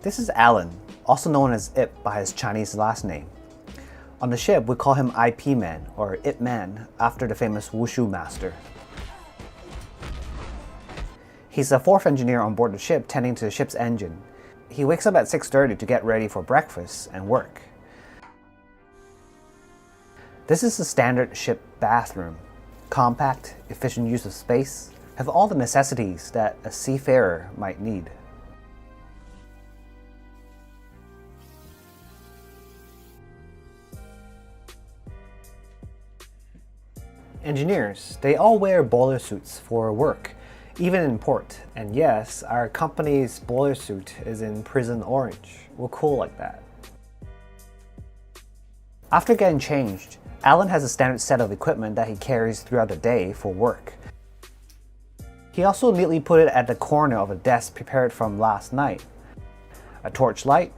This is Alan, also known as Ip by his Chinese last name. On the ship, we call him IP Man or Ip Man after the famous wushu master. He's the fourth engineer on board the ship tending to the ship's engine. He wakes up at 6:30 to get ready for breakfast and work. This is the standard ship bathroom. Compact, efficient use of space, have all the necessities that a seafarer might need. Engineers, they all wear boiler suits for work, even in port. And yes, our company's boiler suit is in prison orange. We're cool like that. After getting changed, Alan has a standard set of equipment that he carries throughout the day for work. He also neatly put it at the corner of a desk prepared from last night. A torchlight,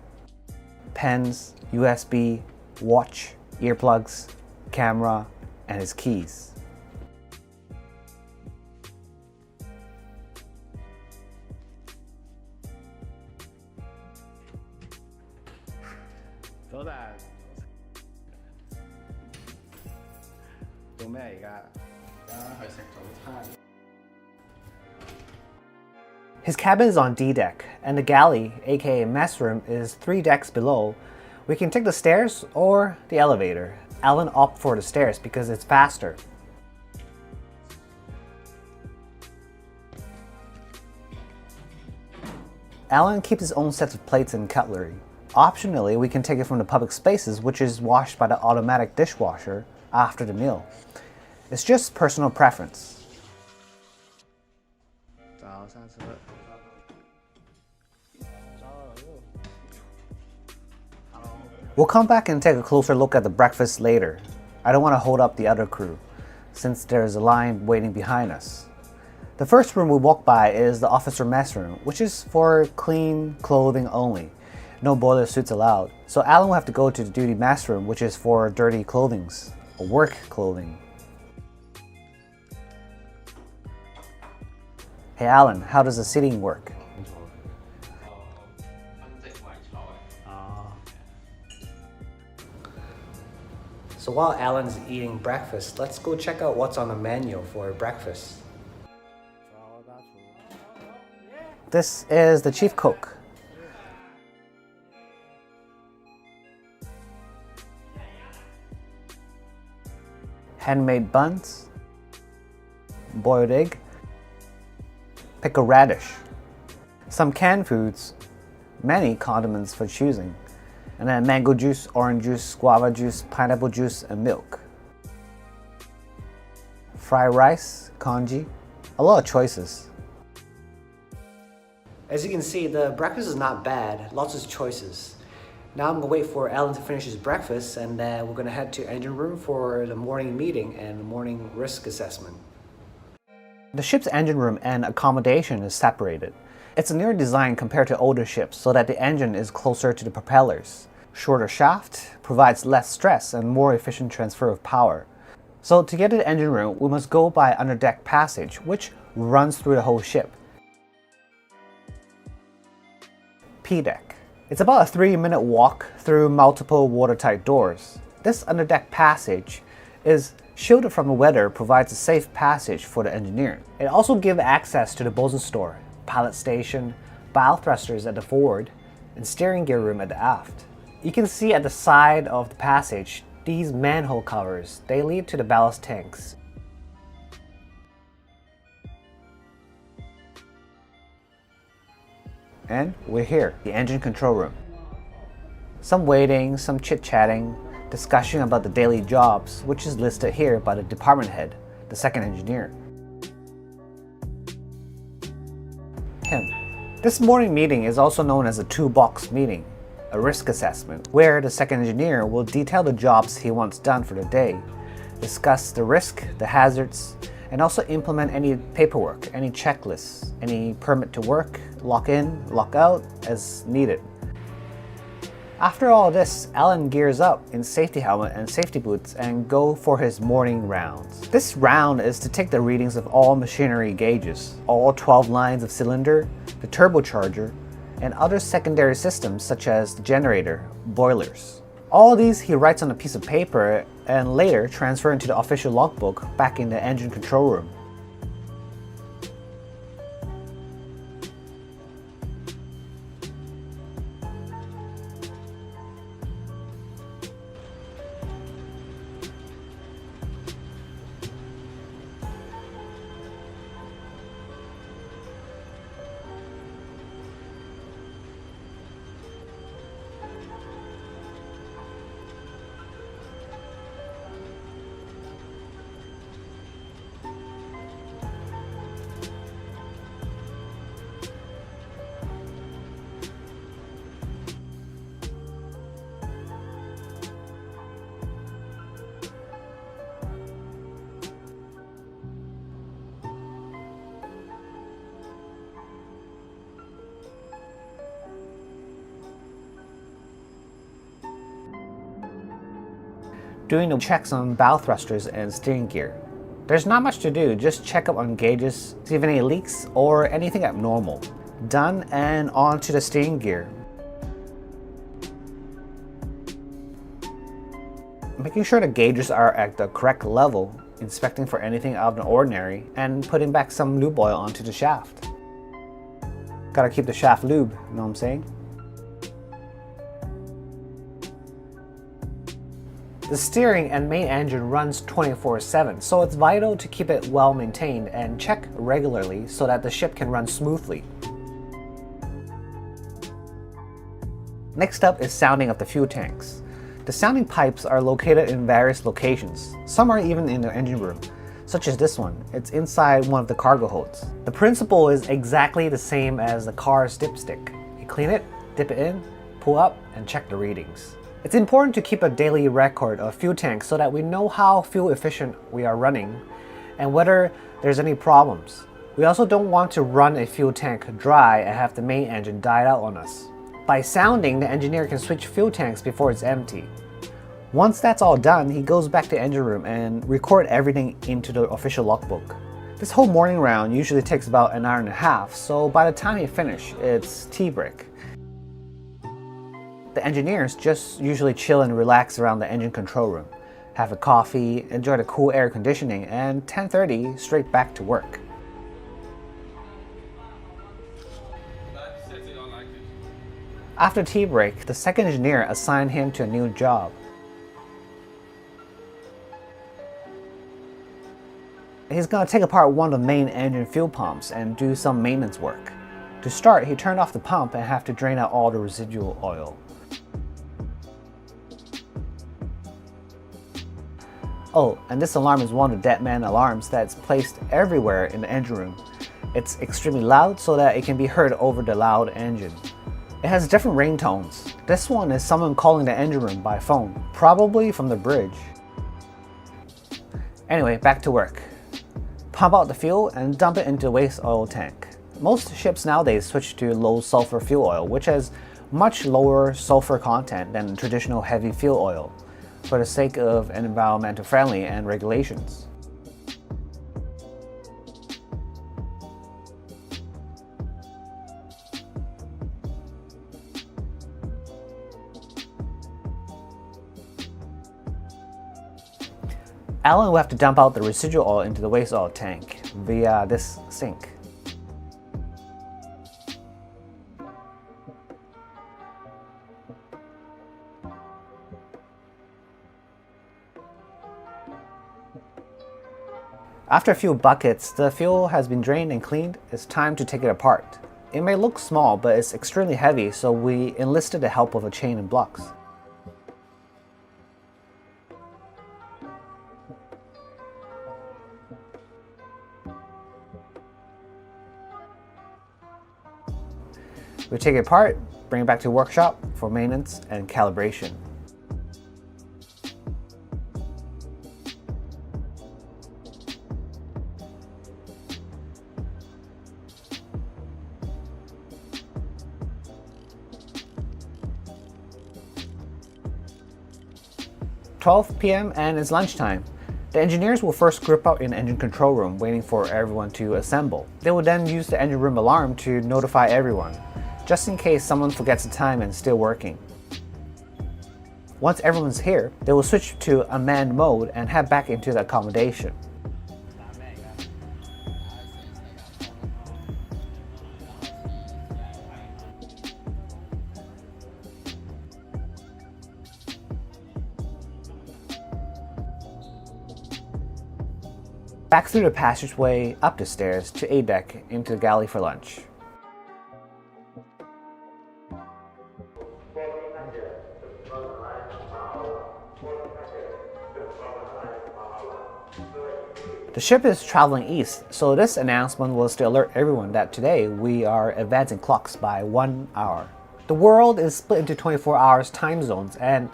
pens, USB, watch, earplugs, camera, and his keys. His cabin is on D deck, and the galley, aka mess room, is 3 decks below. We can take the stairs or the elevator. Alan opted for the stairs because it's faster. Alan keeps his own set of plates and cutlery. Optionally, we can take it from the public spaces, which is washed by the automatic dishwasher after the meal. It's just personal preference. We'll come back and take a closer look at the breakfast later. I don't want to hold up the other crew, since there's a line waiting behind us. The first room we walk by is the officer mess room, which is for clean clothing only. No boiler suits allowed. So Alan will have to go to the duty mess room, which is for dirty clothings, or work clothing. Hey Alan, how does the seating work? So while Alan's eating breakfast, let's go check out what's on the menu for breakfast. This is the chief cook. Handmade buns, boiled egg, pickled radish, some canned foods, many condiments for choosing, and then mango juice, orange juice, guava juice, pineapple juice, and milk. Fried rice, congee, a lot of choices. As you can see, the breakfast is not bad, lots of choices. Now I'm gonna wait for Alan to finish his breakfast, and then we're gonna head to engine room for the morning meeting and the morning risk assessment. The ship's engine room and accommodation is separated. It's a newer design compared to older ships so that the engine is closer to the propellers. Shorter shaft provides less stress and more efficient transfer of power. So to get to the engine room, we must go by underdeck passage, which runs through the whole ship. P-deck. It's about a 3-minute walk through multiple watertight doors. This underdeck passage is shielded from the weather, provides a safe passage for the engineer. It also gives access to the bosun's store, pilot station, bow thrusters at the forward, and steering gear room at the aft. You can see at the side of the passage, these manhole covers, they lead to the ballast tanks. And we're here, the engine control room. Some waiting, some chit-chatting, discussion about the daily jobs, which is listed here by the department head, the second engineer. Him. This morning meeting is also known as a two-box meeting, a risk assessment, where the second engineer will detail the jobs he wants done for the day, discuss the risk, the hazards, and also implement any paperwork, any checklists, any permit to work, lock in, lock out as needed. After all this, Alan gears up in safety helmet and safety boots and go for his morning rounds. This round is to take the readings of all machinery gauges, all 12 lines of cylinder, the turbocharger, and other secondary systems such as the generator, boilers. All these he writes on a piece of paper and later transfer into the official logbook back in the engine control room. Doing the checks on bow thrusters and steering gear. There's not much to do, just check up on gauges, see if any leaks or anything abnormal. Done, and on to the steering gear. Making sure the gauges are at the correct level, inspecting for anything out of the ordinary, and putting back some lube oil onto the shaft. Gotta keep the shaft lube, you know what I'm saying? The steering and main engine runs 24/7, so it's vital to keep it well maintained and check regularly so that the ship can run smoothly. Next up is sounding of the fuel tanks. The sounding pipes are located in various locations. Some are even in the engine room, such as this one. It's inside one of the cargo holds. The principle is exactly the same as the car's dipstick. You clean it, dip it in, pull up, and check the readings. It's important to keep a daily record of fuel tanks so that we know how fuel efficient we are running and whether there's any problems. We also don't want to run a fuel tank dry and have the main engine die out on us. By sounding, the engineer can switch fuel tanks before it's empty. Once that's all done, he goes back to the engine room and record everything into the official logbook. This whole morning round usually takes about an hour and a half, so by the time he finishes, it's tea break. The engineers just usually chill and relax around the engine control room, have a coffee, enjoy the cool air conditioning, and 10:30 straight back to work. After tea break, the second engineer assigned him to a new job. He's going to take apart one of the main engine fuel pumps and do some maintenance work. To start, he turned off the pump and have to drain out all the residual oil. Oh, and this alarm is one of the dead man alarms that's placed everywhere in the engine room. It's extremely loud so that it can be heard over the loud engine. It has different ringtones. This one is someone calling the engine room by phone, probably from the bridge. Anyway, back to work. Pump out the fuel and dump it into the waste oil tank. Most ships nowadays switch to low sulfur fuel oil, which has much lower sulfur content than traditional heavy fuel oil, for the sake of environmental friendly and regulations. Alan will have to dump out the residual oil into the waste oil tank via this sink. After a few buckets, the fuel has been drained and cleaned. It's time to take it apart. It may look small, but it's extremely heavy, so we enlisted the help of a chain and blocks. We take it apart, bring it back to the workshop for maintenance and calibration. (12 p.m. and it's lunchtime. The engineers will first group up in the engine control room, waiting for everyone to assemble. They will then use the engine room alarm to notify everyone. just in case someone forgets the time and is still working. Once everyone's here, they will switch to unmanned mode and head back into the accommodation. Back through the passageway, up the stairs, to A deck, into the galley for lunch. The ship is traveling east, so this announcement was to alert everyone that today we are advancing clocks by 1 hour. The world is split into 24 hours time zones, and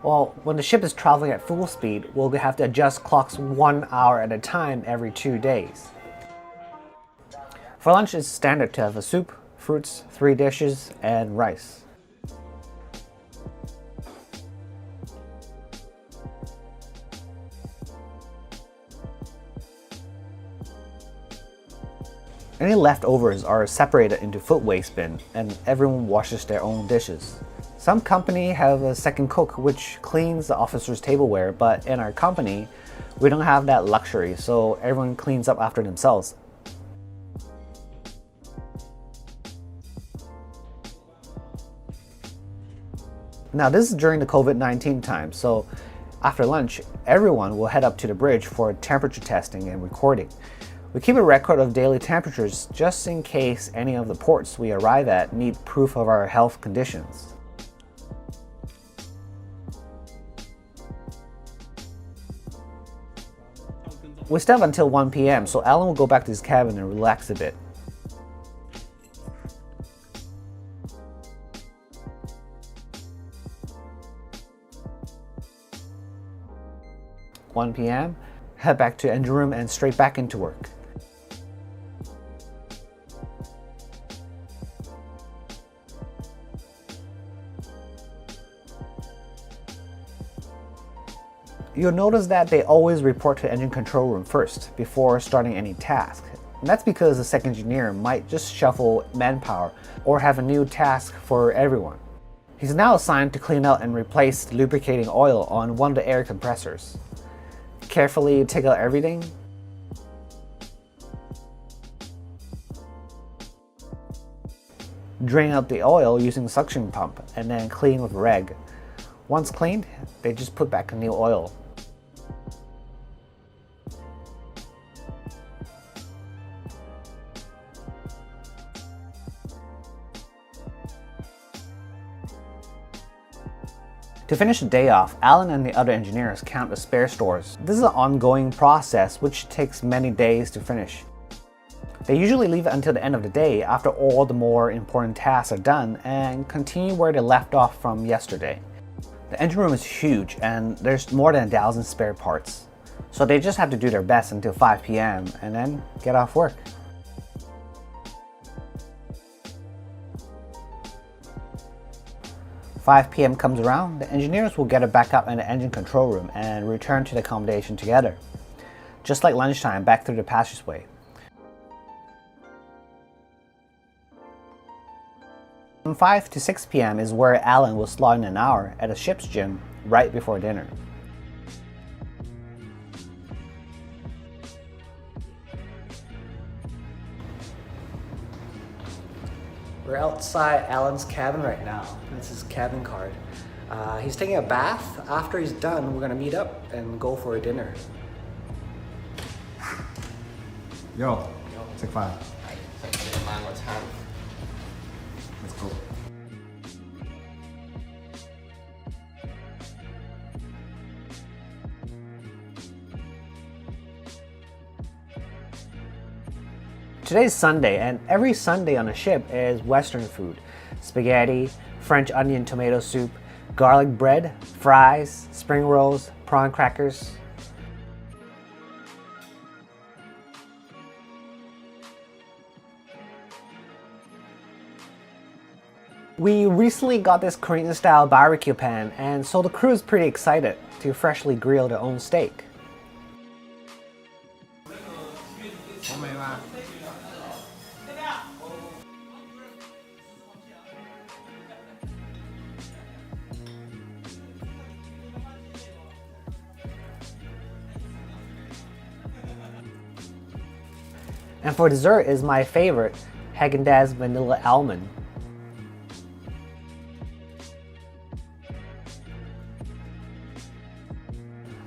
well, when the ship is traveling at full speed, we'll have to adjust clocks 1 hour at a time every 2 days. For lunch, it's standard to have a soup, fruits, 3 dishes, and rice. Any leftovers are separated into food waste bin, and everyone washes their own dishes. Some company have a second cook which cleans the officers' tableware, but in our company, we don't have that luxury, so everyone cleans up after themselves. Now this is during the COVID-19 time, so after lunch, everyone will head up to the bridge for temperature testing and recording. We keep a record of daily temperatures just in case any of the ports we arrive at need proof of our health conditions. We still have until 1 p.m, so Alan will go back to his cabin and relax a bit. (1 p.m), head back to engine room and straight back into work. You'll notice that they always report to engine control room first before starting any task. And that's because the second engineer might just shuffle manpower or have a new task for everyone. He's now assigned to clean out and replace the lubricating oil on one of the air compressors. Carefully take out everything. Drain out the oil using suction pump and then clean with rag. Once cleaned, they just put back a new oil. To finish the day off, Alan and the other engineers count the spare stores. This is an ongoing process which takes many days to finish. They usually leave it until the end of the day after all the more important tasks are done and continue where they left off from yesterday. The engine room is huge and there's more than 1,000 spare parts. So they just have to do their best until 5 p.m. and then get off work. (5 p.m. comes around, the engineers will get it back up in the engine control room and return to the accommodation together. Just like lunchtime, back through the passageway. From 5 to 6 p.m. is where Alan will slot in an hour at a ship's gym right before dinner. We're outside Alan's cabin right now. That's his cabin card. He's taking a bath. After he's done, we're gonna meet up and go for a dinner. Yo, take 5. Let's go. Today's Sunday, and every Sunday on a ship is Western food. Spaghetti, French onion tomato soup, garlic bread, fries, spring rolls, prawn crackers. We recently got this Korean style barbecue pan, and so the crew is pretty excited to freshly grill their own steak. And for dessert is my favorite, Haagen-Dazs Vanilla Almond.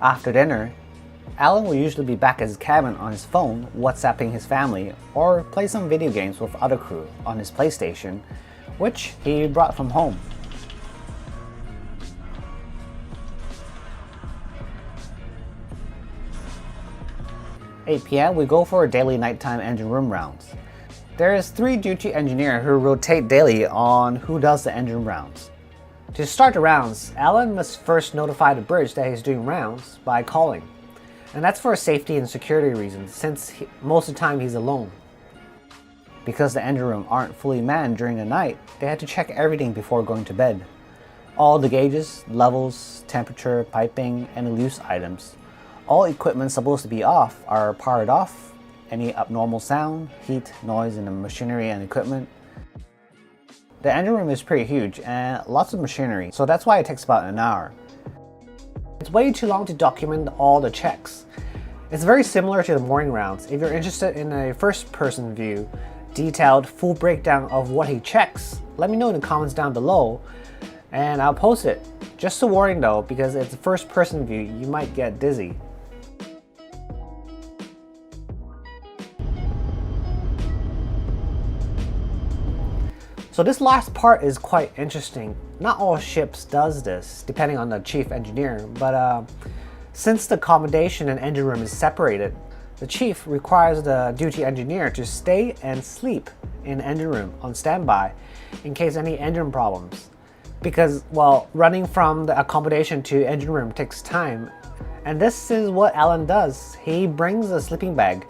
After dinner, Alan will usually be back at his cabin on his phone, WhatsApping his family, or play some video games with other crew on his PlayStation, which he brought from home. At 8 p.m. we go for daily nighttime engine room rounds. There is 3 duty engineers who rotate daily on who does the engine rounds. To start the rounds, Alan must first notify the bridge that he's doing rounds by calling. And that's for safety and security reasons, since most of the time he's alone. Because the engine room aren't fully manned during the night, they had to check everything before going to bed. All the gauges, levels, temperature, piping, and loose items. All equipment supposed to be off are powered off. Any abnormal sound, heat, noise in the machinery and equipment. The engine room is pretty huge and lots of machinery, so that's why it takes about an hour. It's way too long to document all the checks. It's very similar to the morning rounds. If you're interested in a first-person view, detailed full breakdown of what he checks, let me know in the comments down below and I'll post it. Just a warning though, because it's a first-person view, you might get dizzy. So this last part is quite interesting. Not all ships does this, depending on the chief engineer, but since the accommodation and engine room is separated, the chief requires the duty engineer to stay and sleep in the engine room on standby in case any engine problems. Because, well, running from the accommodation to engine room takes time, and this is what Alan does. He brings a sleeping bag.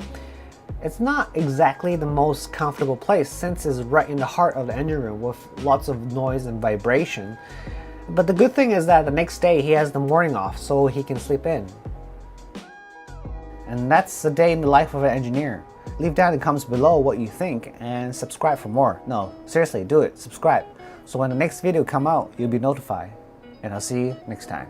It's not exactly the most comfortable place since it's right in the heart of the engine room with lots of noise and vibration. But the good thing is that the next day he has the morning off so he can sleep in. And that's a day in the life of an engineer. Leave down in the comments below what you think and subscribe for more. No, seriously, do it. Subscribe. So when the next video come out, you'll be notified. And I'll see you next time.